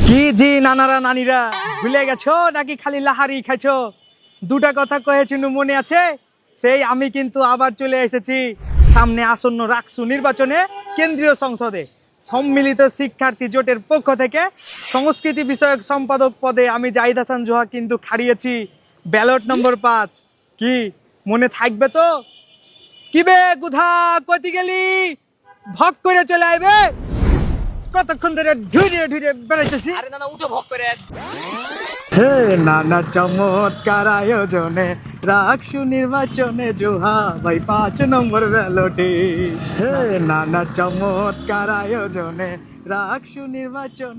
কি জি নানারা নানিরা ভুলে গেছো নাকি খালি লাহারি খাইছো? দুটা কথা কয়েছিল মনে আছে? সেই আমি কিন্তু আবার চলে এসেছি সামনে আসন্ন রাকসু নির্বাচনে কেন্দ্রীয় সংসদে সম্মিলিত শিক্ষার্থী জোটের পক্ষ থেকে সংস্কৃতি বিষয়ক সম্পাদক পদে আমি জাহিদ হাসান জোহা কিন্তু হারিয়েছি ব্যালট নম্বর 5। কি মনে থাকবে তো? কি বে গুধা কতি গেলি ভক করে চলে আইবে? কতক্ষণ ধরে ঢুইরে ঢুইরে বেড়াইতেছি। আরে নানা উঠো ভক করে। হে নানা চমৎকার আয়োজনে রাকসু নির্বাচনে জোহা ভাই 5 নম্বর ব্যালটে। হে নানা চমৎকার আয়োজনে রাকসু নির্বাচন।